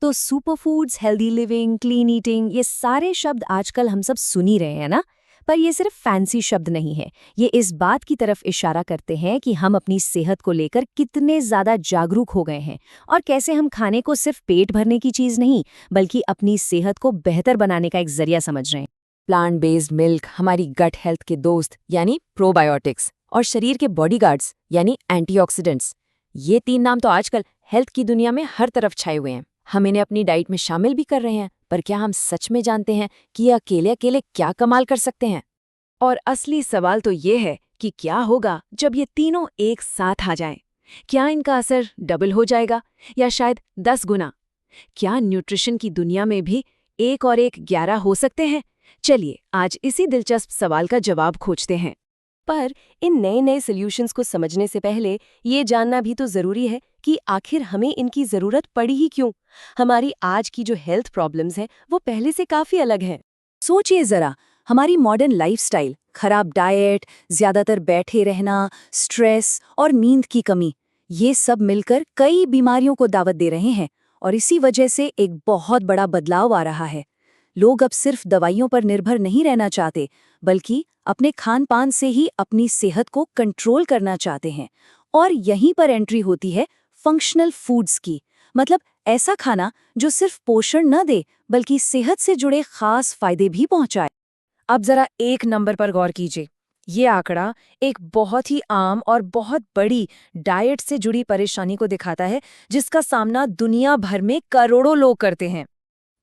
तो superfoods, healthy living, clean eating, ये सारे शब्द आजकल हम सब सुन ही रहे हैं ना। पर ये सिर्फ फैंसी शब्द नहीं है। ये इस बात की तरफ इशारा करते हैं कि हम अपनी सेहत को लेकर कितने ज्यादा जागरूक हो गए हैं और कैसे हम खाने को सिर्फ पेट भरने की चीज नहीं बल्कि अपनी सेहत को बेहतर बनाने का एक जरिया समझ रहे हैं। प्लांट बेस्ड मिल्क हमारी गट हेल्थ के दोस्त यानी प्रोबायोटिक्स और शरीर के बॉडीगार्ड्स यानी एंटीऑक्सीडेंट्स, ये 3 नाम तो आजकल हेल्थ की दुनिया में हर तरफ छाए हुए हैं। हम इन्हें अपनी डाइट में शामिल भी कर रहे हैं, पर क्या हम सच में जानते हैं कि ये अकेले अकेले क्या कमाल कर सकते हैं? और असली सवाल तो ये है कि क्या होगा जब ये तीनों एक साथ आ जाएं? क्या इनका असर डबल हो जाएगा या शायद 10 गुना? क्या न्यूट्रिशन की दुनिया में भी 1 और 1 11 हो सकते हैं? चलिए आज इसी दिलचस्प सवाल का जवाब खोजते हैं। पर इन नए नए सॉल्यूशंस को समझने से पहले ये जानना भी तो जरूरी है कि आखिर हमें इनकी जरूरत पड़ी ही क्यों। हमारी आज की जो हेल्थ प्रॉब्लम्स हैं वो पहले से काफी अलग हैं। सोचिए जरा, हमारी मॉडर्न लाइफस्टाइल, खराब डाइट, ज्यादातर बैठे रहना, स्ट्रेस और नींद की कमी, ये सब मिलकर कई बीमारियों को दावत दे रहे हैं। और इसी वजह से एक बहुत बड़ा बदलाव आ रहा है। लोग अब सिर्फ दवाइयों पर निर्भर नहीं रहना चाहते, बल्कि अपने खान पान से ही अपनी सेहत को कंट्रोल करना चाहते हैं। और यहीं पर एंट्री होती है फंक्शनल फूड्स की, मतलब ऐसा खाना जो सिर्फ पोषण न दे बल्कि सेहत से जुड़े खास फायदे भी पहुंचाए। अब जरा एक नंबर पर गौर कीजिए। ये आंकड़ा एक बहुत ही आम और बहुत बड़ी डाइट से जुड़ी परेशानी को दिखाता है, जिसका सामना दुनिया भर में करोड़ों लोग करते हैं।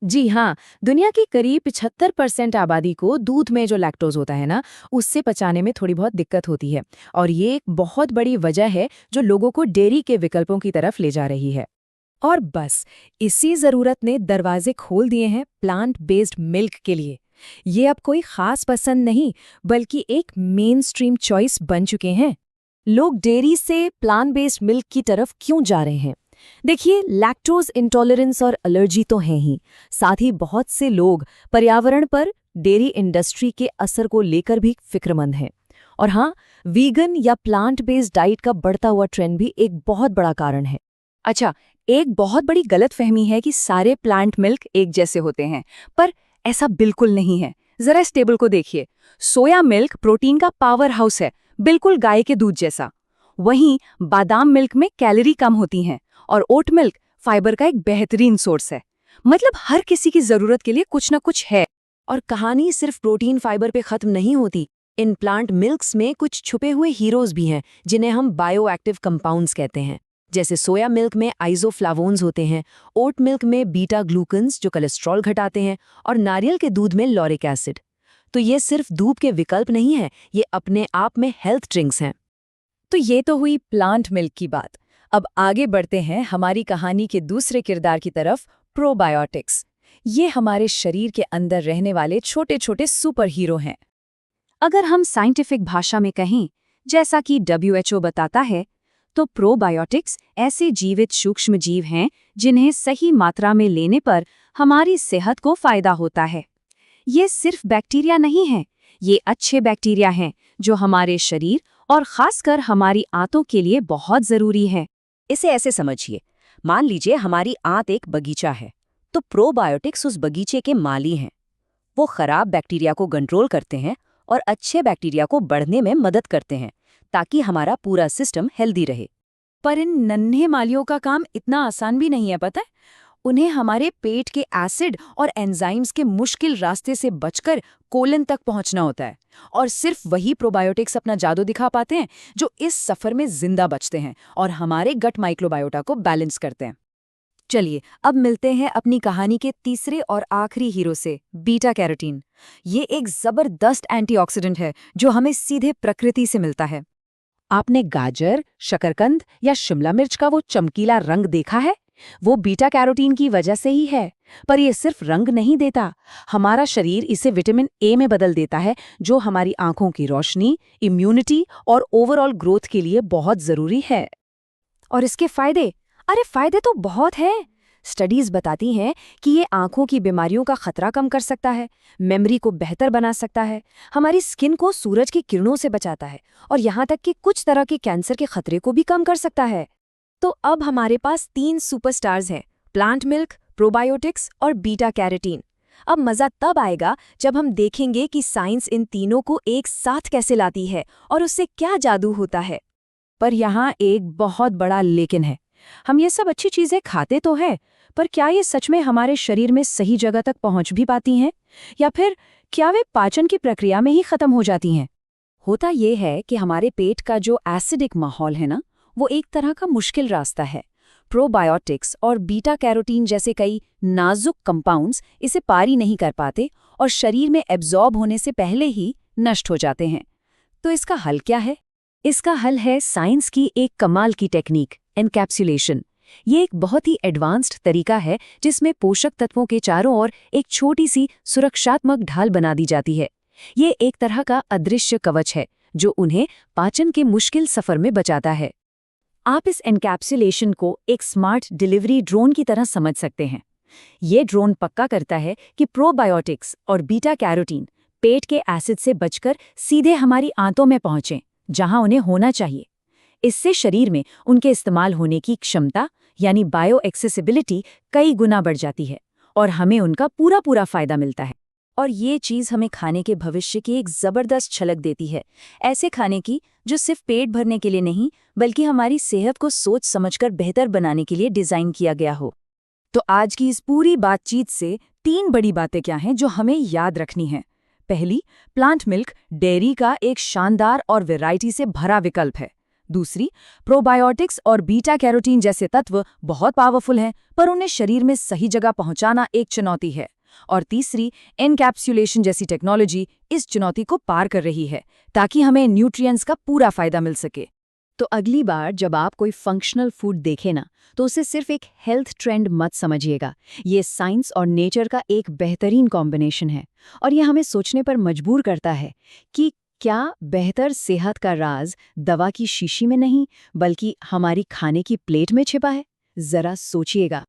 जी हाँ, दुनिया की करीब 75% आबादी को दूध में जो लैक्टोज होता है ना, उससे पचाने में थोड़ी बहुत दिक्कत होती है। और ये एक बहुत बड़ी वजह है जो लोगों को डेयरी के विकल्पों की तरफ ले जा रही है। और बस इसी जरूरत ने दरवाजे खोल दिए हैं प्लांट बेस्ड मिल्क के लिए। ये अब कोई खास पसंद नहीं बल्कि एक मेन स्ट्रीम चॉइस बन चुके हैं। लोग डेयरी से प्लांट बेस्ड मिल्क की तरफ क्यों जा रहे हैं? देखिए, लैक्टोज इंटॉलरेंस और एलर्जी तो हैं ही, साथ ही बहुत से लोग पर्यावरण पर डेयरी इंडस्ट्री के असर को लेकर भी फिक्रमंद हैं। और हाँ, वीगन या प्लांट बेस्ड डाइट का बढ़ता हुआ ट्रेंड भी एक बहुत बड़ा कारण है। अच्छा, एक बहुत बड़ी गलतफहमी है कि सारे प्लांट मिल्क एक जैसे होते हैं, पर ऐसा बिल्कुल नहीं है। जरा इस टेबल को देखिए। सोया मिल्क प्रोटीन का पावर हाउस है, बिल्कुल गाय के दूध जैसा। वहीं बादाम मिल्क में कैलोरी कम होती हैं और ओट मिल्क फाइबर का एक बेहतरीन सोर्स है। मतलब हर किसी की जरूरत के लिए कुछ न कुछ है। और कहानी सिर्फ प्रोटीन फाइबर पे खत्म नहीं होती। इन प्लांट मिल्क्स में कुछ छुपे हुए हीरोज भी हैं, जिन्हें हम बायोएक्टिव कंपाउंड्स कहते हैं। जैसे सोया मिल्क में आइसोफ्लावोन्स होते हैं, ओट मिल्क में बीटा ग्लूकन्स जो कोलेस्ट्रॉल घटाते हैं, और नारियल के दूध में लॉरिक एसिड। तो ये सिर्फ दूध के विकल्प नहीं है, ये अपने आप में हेल्थ ड्रिंक्स हैं। तो ये तो हुई प्लांट मिल्क की बात। अब आगे बढ़ते हैं हमारी कहानी के दूसरे किरदार की तरफ, प्रोबायोटिक्स। ये हमारे शरीर के अंदर रहने वाले छोटे छोटे सुपर हीरो हैं। अगर हम साइंटिफिक भाषा में कहें, जैसा कि WHO बताता है, तो प्रोबायोटिक्स ऐसे जीवित सूक्ष्म जीव हैं जिन्हें सही मात्रा में लेने पर हमारी सेहत को फायदा होता है। ये सिर्फ बैक्टीरिया नहीं है, ये अच्छे बैक्टीरिया हैं जो हमारे शरीर और खासकर हमारी आंतों के लिए बहुत जरूरी है। इसे ऐसे समझिए, मान लीजिए हमारी आंत एक बगीचा है, तो प्रोबायोटिक्स उस बगीचे के माली हैं। वो खराब बैक्टीरिया को कंट्रोल करते हैं और अच्छे बैक्टीरिया को बढ़ने में मदद करते हैं, ताकि हमारा पूरा सिस्टम हेल्दी रहे। पर इन नन्हे मालियों का काम इतना आसान भी नहीं है, पता है? उन्हें हमारे पेट के एसिड और एंजाइम्स के मुश्किल रास्ते से बचकर कोलन तक पहुंचना होता है। और सिर्फ वही प्रोबायोटिक्स अपना जादू दिखा पाते हैं जो इस सफर में जिंदा बचते हैं और हमारे गट माइक्रोबायोटा को बैलेंस करते हैं। चलिए अब मिलते हैं अपनी कहानी के तीसरे और आखिरी हीरो से, बीटा कैरोटीन। ये एक जबरदस्त एंटीऑक्सीडेंट है जो हमें सीधे प्रकृति से मिलता है। आपने गाजर, शकरकंद या शिमला मिर्च का वो चमकीला रंग देखा है? वो बीटा कैरोटीन की वजह से ही है। पर ये सिर्फ रंग नहीं देता, हमारा शरीर इसे विटामिन ए में बदल देता है, जो हमारी आंखों की रोशनी, इम्यूनिटी और ओवरऑल ग्रोथ के लिए बहुत जरूरी है। और इसके फायदे? अरे फायदे तो बहुत हैं। स्टडीज बताती हैं कि ये आंखों की बीमारियों का खतरा कम कर सकता है, मेमोरी को बेहतर बना सकता है, हमारी स्किन को सूरज की किरणों से बचाता है और यहाँ तक कि कुछ तरह के कैंसर के खतरे को भी कम कर सकता है। तो अब हमारे पास 3 सुपरस्टार्स हैं, प्लांट मिल्क, प्रोबायोटिक्स और बीटा कैरोटीन। अब मज़ा तब आएगा जब हम देखेंगे कि साइंस इन तीनों को एक साथ कैसे लाती है और उससे क्या जादू होता है। पर यहाँ एक बहुत बड़ा लेकिन है। हम ये सब अच्छी चीज़ें खाते तो हैं, पर क्या ये सच में हमारे शरीर में सही जगह तक पहुँच भी पाती हैं? या फिर क्या वे पाचन की प्रक्रिया में ही खत्म हो जाती हैं? होता ये है कि हमारे पेट का जो एसिडिक माहौल है ना, वो एक तरह का मुश्किल रास्ता है। प्रोबायोटिक्स और बीटा कैरोटीन जैसे कई नाजुक कंपाउंड्स इसे पार ही नहीं कर पाते और शरीर में एब्जॉर्ब होने से पहले ही नष्ट हो जाते हैं। तो इसका हल क्या है? इसका हल है साइंस की एक कमाल की टेक्निक, एनकैप्सुलेशन। ये एक बहुत ही एडवांस्ड तरीका है जिसमें पोषक तत्वों के चारों ओर एक छोटी सी सुरक्षात्मक ढाल बना दी जाती है। ये एक तरह का अदृश्य कवच है जो उन्हें पाचन के मुश्किल सफर में बचाता है। आप इस एनकैप्सुलेशन को एक स्मार्ट डिलीवरी ड्रोन की तरह समझ सकते हैं। ये ड्रोन पक्का करता है कि प्रोबायोटिक्स और बीटा कैरोटीन पेट के एसिड से बचकर सीधे हमारी आंतों में पहुंचें, जहां उन्हें होना चाहिए। इससे शरीर में उनके इस्तेमाल होने की क्षमता यानी बायो एक्सेसिबिलिटी कई गुना बढ़ जाती है और हमें उनका पूरा फायदा मिलता है। और ये चीज़ हमें खाने के भविष्य की एक ज़बरदस्त झलक देती है, ऐसे खाने की जो सिर्फ पेट भरने के लिए नहीं बल्कि हमारी सेहत को सोच समझकर बेहतर बनाने के लिए डिज़ाइन किया गया हो। तो आज की इस पूरी बातचीत से 3 बड़ी बातें क्या हैं जो हमें याद रखनी हैं। पहली, प्लांट मिल्क डेयरी का एक शानदार और वैरायटी से भरा विकल्प है। दूसरी, प्रोबायोटिक्स और बीटा कैरोटीन जैसे तत्व बहुत पावरफुल हैं, पर उन्हें शरीर में सही जगह पहुंचाना एक चुनौती है। और तीसरी, एनकैप्सुलेशन जैसी टेक्नोलॉजी इस चुनौती को पार कर रही है ताकि हमें न्यूट्रिएंट्स का पूरा फायदा मिल सके। तो अगली बार जब आप कोई फंक्शनल फूड देखें ना, तो उसे सिर्फ एक हेल्थ ट्रेंड मत समझिएगा। ये साइंस और नेचर का एक बेहतरीन कॉम्बिनेशन है और ये हमें सोचने पर मजबूर करता है कि क्या बेहतर सेहत का राज दवा की शीशी में नहीं बल्कि हमारी खाने की प्लेट में छिपा है। जरा सोचिएगा।